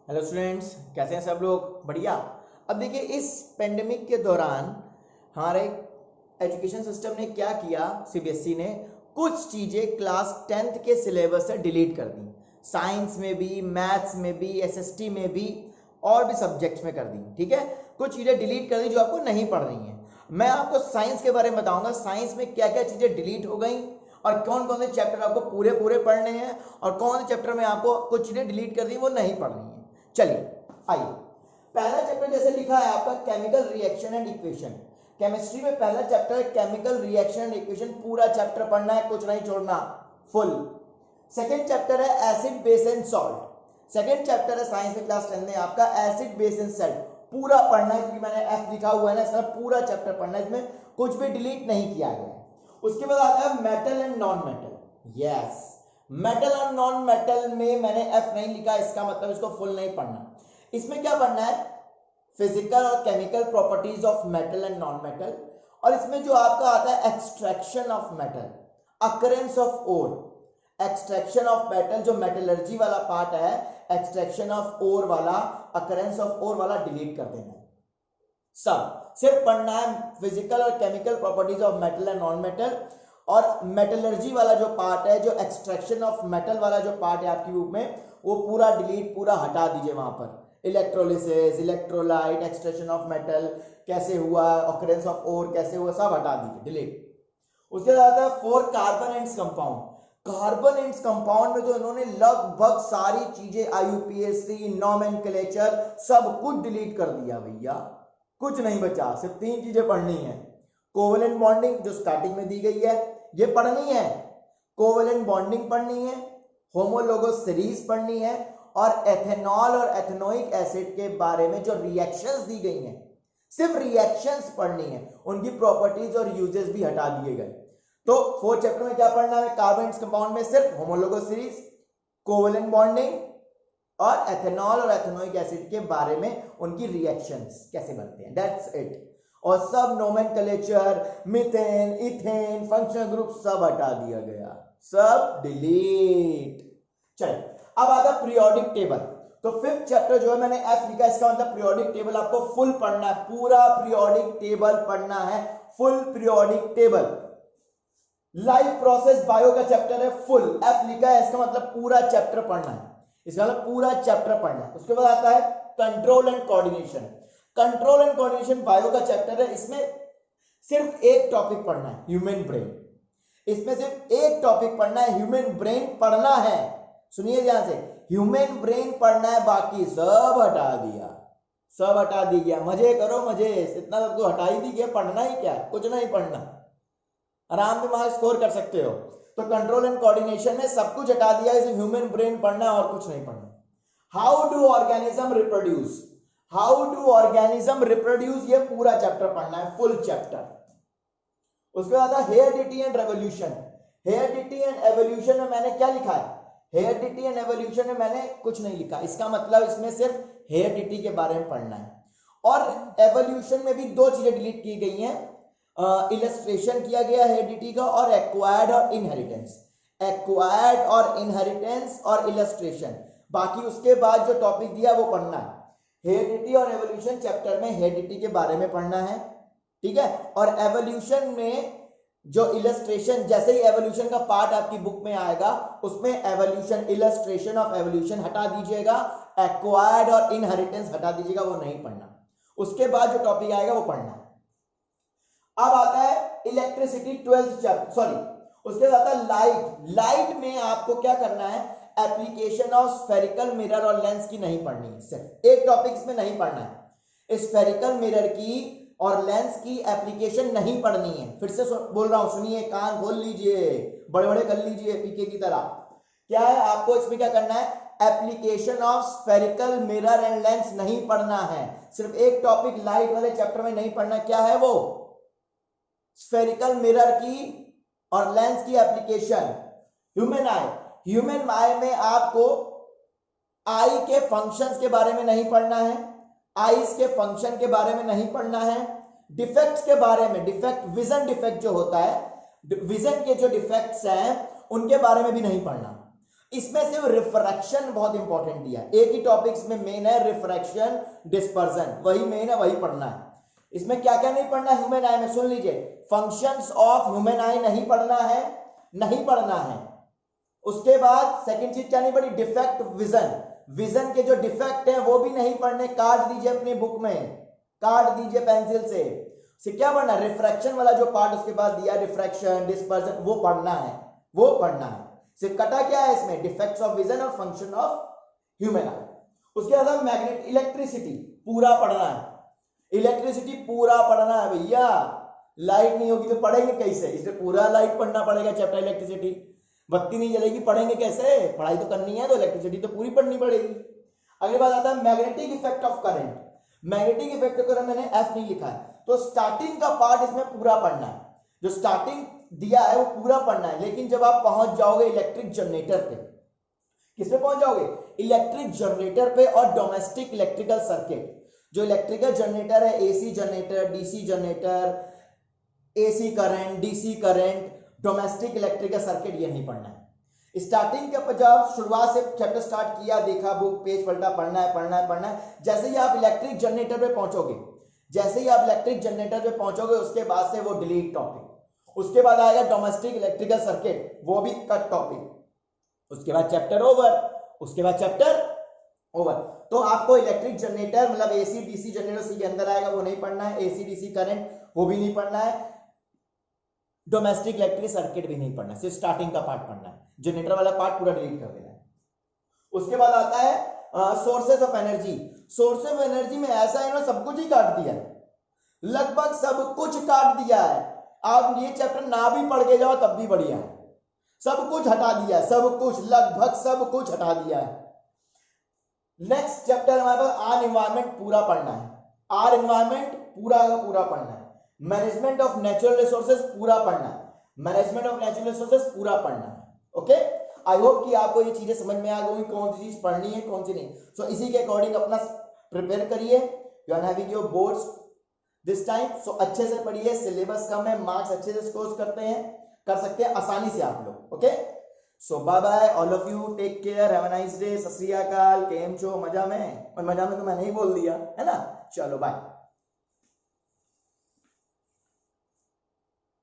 Hello students, कैसे हैं सब लोग? बढ़िया। अब देखिए, इस पेंडेमिक के दौरान हमारे एजुकेशन सिस्टम ने क्या किया, सीबीएसई ने कुछ चीज़ें क्लास 10th के सिलेबस से डिलीट कर दी। साइंस में भी, मैथ्स में भी, एसएसटी में भी और भी सब्जेक्ट्स में कर दी। ठीक है, कुछ चीज़ें डिलीट कर दी जो आपको नहीं पढ़ रही हैं। मैं आपको साइंस के बारे में बताऊंगा, साइंस में क्या क्या चीज़ें डिलीट हो गई और कौन कौन से चैप्टर आपको पूरे पूरे पढ़ने हैं और कौन से चैप्टर में आपको कुछ चीज़ें डिलीट कर दी वो नहीं पढ़नी है। चलिए आइए, पहला चैप्टर जैसे लिखा है आपका chemical reaction and equation. Chemistry में पहला चैप्टर है केमिकल रिएक्शन एंड इक्वेशन, पूरा चैप्टर पढ़ना है, कुछ नहीं छोड़ना, फुल। सेकंड चैप्टर है acid base and salt. Second chapter है साइंस में क्लास 10 में आपका एसिड बेस एंड सॉल्ट, पूरा पढ़ना है क्योंकि मैंने एफ लिखा हुआ है ना, इसका पूरा चैप्टर पढ़ना है, इसमें कुछ भी डिलीट नहीं किया गया है। उसके बाद आता है metal and non metal. Yes, metal और नॉन मेटल में मैंने एफ नहीं लिखा, इसका मतलब इसको फुल नहीं पढ़ना। इसमें क्या पढ़ना है? फिजिकल और chemical properties of metal and non metal, और इसमें जो आपका आता है extraction of metal, occurrence of ore, extraction of metal जो मेटलर्जी वाला पार्ट है, एक्सट्रैक्शन ऑफ ओर वाला, अकरेंस ऑफ ओर वाला डिलीट कर देना है। सब सिर्फ पढ़ना है फिजिकल और chemical properties of metal and non metal, और मेटलर्जी वाला जो पार्ट है, जो एक्सट्रैक्शन ऑफ मेटल वाला जो पार्ट है आपकी बुक में, वो पूरा डिलीट, पूरा हटा दीजिए। वहां पर electrolysis, electrolyte, extraction of metal कैसे हुआ, ऑकरेंस ऑफ ओर कैसे हुआ, सब हटा दीजिए, डिलीट। उसके बाद आता है four carbon ends compound. Carbon ends compound में तो इन्होंने लगभग सारी चीजें, आईयूपीएसी, नोमेनक्लेचर, सब कुछ डिलीट कर दिया भैया, कुछ नहीं बचा, सिर्फ तीन चीजें पढ़नी है। कोवेलेंट बॉन्डिंग जो स्टार्टिंग में दी गई है ये पढ़नी है, कोवेलेंट बॉन्डिंग पढ़नी है, होमोलोगस सीरीज पढ़नी है, और एथेनॉल और एथेनोइक एसिड के बारे में जो रिएक्शंस दी गई हैं, सिर्फ रिएक्शंस पढ़नी है, उनकी प्रॉपर्टीज और यूजेस भी हटा दिए गए। तो फोर्थ चैप्टर में क्या पढ़ना है? कार्बन कंपाउंड में सिर्फ होमोलोगस सीरीज, कोवेलेंट बॉन्डिंग और एथेनॉल और एथेनोइक एसिड के बारे में उनकी रिएक्शंस कैसे बनते हैं, दैट्स इट। और सब nomenclature, methane, ethane, functional group सब हटा दिया गया, सब डिलीट। चलिए, अब आता है पीरियोडिक टेबल। तो फिफ्थ चैप्टर जो है मैंने एफ लिखा, इसका मतलब पीरियोडिक टेबल आपको फुल पढ़ना है, पूरा पीरियोडिक टेबल पढ़ना है, full periodic table. Life process bio का चैप्टर है, फुल एफ लिखा है, इसका मतलब पूरा चैप्टर पढ़ना है, इसका मतलब पूरा चैप्टर पढ़ना है। उसके बाद आता है control and coordination. Control and coordination bio का चैप्टर है, इसमें सिर्फ एक टॉपिक पढ़ना है, ह्यूमन ब्रेन। इसमें सिर्फ एक टॉपिक पढ़ना है, ह्यूमन ब्रेन पढ़ना है। सुनिए ध्यान से, ह्यूमन ब्रेन पढ़ना है, बाकी सब हटा दिया, सब हटा दी गया। मजे करो मजे, इतना सबको हटा ही दी गया, पढ़ना ही क्या, कुछ नहीं पढ़ना, आराम से मार्क्स स्कोर कर सकते हो। तो कंट्रोल एंड कोऑर्डिनेशन में सब कुछ हटा दिया, इसे ह्यूमन ब्रेन पढ़ना है और कुछ नहीं पढ़ना। How do organism reproduce, how do organism reproduce, ये पूरा चैप्टर पढ़ना है, फुल चैप्टर। उसके बाद heredity and revolution. Heredity and evolution में मैंने क्या लिखा है? हेरिडिटी एंड एवोल्यूशन में मैंने कुछ नहीं लिखा, इसका मतलब इसमें सिर्फ हेरिडिटी के बारे में पढ़ना है। और एवोल्यूशन में भी दो चीजें डिलीट की गई हैं, इलस्ट्रेशन किया गया हेरिडिटी का, और एक्वायर्ड और इनहेरिटेंस, एक्वायर्ड और इनहेरिटेंस और इलस्ट्रेशन। बाकी उसके बाद जो टॉपिक दिया वो पढ़ना है। हेरिडिटी और एवोल्यूशन चैप्टर में हेरिडिटी के बारे में पढ़ना है, ठीक है। और एवोल्यूशन में जो इलस्ट्रेशन, जैसे ही एवोल्यूशन का पार्ट आपकी बुक में आएगा उसमें एवोल्यूशन, इलस्ट्रेशन ऑफ एवोल्यूशन हटा दीजिएगा, एक्वायर्ड और इनहेरिटेंस हटा दीजिएगा, वो नहीं पढ़ना। उसके बाद जो टॉपिक आएगा वो पढ़ना है। अब आता है इलेक्ट्रिसिटी, 12th चैप्टर, सॉरी, उसके बाद आता है लाइट। लाइट में आपको क्या करना है? एप्लीकेशन ऑफ स्फेरिकल मिरर और लेंस की नहीं पढ़नी है, सिर्फ एक टॉपिक इसमें नहीं पढ़ना है, स्फेरिकल मिरर की और लेंस की एप्लीकेशन नहीं पढ़नी है। फिर से बोल रहा हूं, सुनिए, कान खोल लीजिए, बड़े बड़े कर लीजिए पीके की तरह। क्या है आपको इसमें क्या करना है? Application of spherical mirror and lens नहीं पढ़ना है, सिर्फ एक टॉपिक लाइट वाले चैप्टर में नहीं पढ़ना। क्या है वो? स्फेरिकल मिरर की और लेंस की एप्लीकेशन। ह्यूमन आई, ह्यूमन आई में आपको आई के फंक्शंस के बारे में नहीं पढ़ना है, आईज के फंक्शन के बारे में नहीं पढ़ना है, डिफेक्ट्स के बारे में, डिफेक्ट, विजन डिफेक्ट जो होता है, विजन के जो डिफेक्ट्स हैं उनके बारे में भी नहीं पढ़ना। इसमें सिर्फ रिफ्रैक्शन बहुत इंपॉर्टेंट दिया है, एक ही टॉपिक्स में मेन है रिफ्रैक्शन डिस्पर्जन, वही मेन है, वही पढ़ना है। इसमें क्या क्या नहीं पढ़ना है ह्यूमन आई में, सुन लीजिए, फंक्शंस ऑफ ह्यूमन आई नहीं पढ़ना है, नहीं पढ़ना है। उसके बाद सेकंड चीज क्या नहीं पढ़ी, डिफेक्ट विजन, विजन के जो डिफेक्ट है वो भी नहीं पढ़ने, काट दीजिए अपनी बुक में, काट दीजिए पेंसिल से क्या पढ़ना है, रिफ्रैक्शन वाला जो पार्ट उसके बाद दिया, रिफ्रैक्शन डिस्पर्जन, वो पढ़ना है, वो पढ़ना है। सिर्फ कटा क्या है इसमें, डिफेक्ट्स ऑफ विजन और फंक्शन ऑफ ह्यूमन आई। उसके बाद मैग्नेट इलेक्ट्रिसिटी पूरा पढ़ना है, इलेक्ट्रिसिटी पूरा पढ़ना है भैया, लाइट नहीं होगी तो पढ़ेंगे कैसे, इसलिए पूरा लाइट पढ़ना पड़ेगा चैप्टर इलेक्ट्रिसिटी, बत्ती नहीं जलेगी पढ़ेंगे कैसे, पढ़ाई तो करनी है तो इलेक्ट्रिसिटी तो पूरी पढ़नी पड़ेगी। अगली बात आता है magnetic effect of current, magnetic effect of current मैंने एफ नहीं लिखा है, तो स्टार्टिंग का पार्ट इसमें पूरा पढ़ना है, जो स्टार्टिंग दिया है वो पूरा पढ़ना है। लेकिन जब आप पहुंच जाओगे इलेक्ट्रिक जनरेटर पे, किस पे पहुंच जाओगे, इलेक्ट्रिक जनरेटर पे और डोमेस्टिक इलेक्ट्रिकल सर्किट, जो इलेक्ट्रिकल जनरेटर है, AC generator, DC generator, AC current, DC current, domestic electrical circuit, ये नहीं पढ़ना है। स्टार्टिंग के जब शुरुआत से चैप्टर स्टार्ट किया, देखा बुक, पेज पलटा, पढ़ना है पढ़ना है पढ़ना है। जैसे ही आप इलेक्ट्रिक जनरेटर पे पहुंचोगे, जैसे ही आप इलेक्ट्रिक जनरेटर पे पहुंचोगे उसके बाद से वो डिलीट टॉपिक, उसके बाद आएगा डोमेस्टिक इलेक्ट्रिकल सर्किट, वो भी कट टॉपिक, उसके बाद चैप्टर ओवर, उसके बाद चैप्टर ओवर। तो आपको इलेक्ट्रिक जनरेटर मतलब एसी डीसी जनरेटर उसी के अंदर आएगा, वो नहीं पढ़ना है, एसी डीसी करंट वो भी नहीं पढ़ना है, डोमेस्टिक इलेक्ट्रिक सर्किट भी नहीं पढ़ना, सिर्फ स्टार्टिंग का पार्ट पढ़ना है, जनरेटर वाला पार्ट पूरा डिलीट कर देना है। उसके बाद आता है sources of energy, sources of energy में ऐसा है ना सब कुछ ही काट दिया है, लगभग सब कुछ काट दिया है। आप ये चैप्टर ना भी पढ़ के जाओ तब भी बढ़िया है, सब कुछ हटा दिया है, सब कुछ, लगभग सब कुछ हटा दिया है। नेक्स्ट चैप्टर हमारे पास आर एनवायरमेंट पूरा पढ़ना है, आर एनवायरमेंट पूरा का पूरा पढ़ना है, मैनेजमेंट ऑफ नेचुरल रिसोर्सेज पूरा पढ़ना है, मैनेजमेंट ऑफ नेचुरल रिसोर्सेज पूरा पढ़ना है। ओके, आई होप कि आपको ये चीजें समझ में आ गई, कौन सी चीज पढ़नी है कौन सी नहीं। सो इसी के अकॉर्डिंग अपना प्रिपेयर करिए, you are having your boards this time, so अच्छे से पढ़िए, सिलेबस कम है, मार्क्स अच्छे से स्कोर कर सकते हैं आसानी से आप लोग। Okay, so bye bye all of you, take care, have a nice day, Sat Sri अकाल, केम छो, मजा में, और मजा में तो मैंने ही बोल दिया है ना, चलो बाय।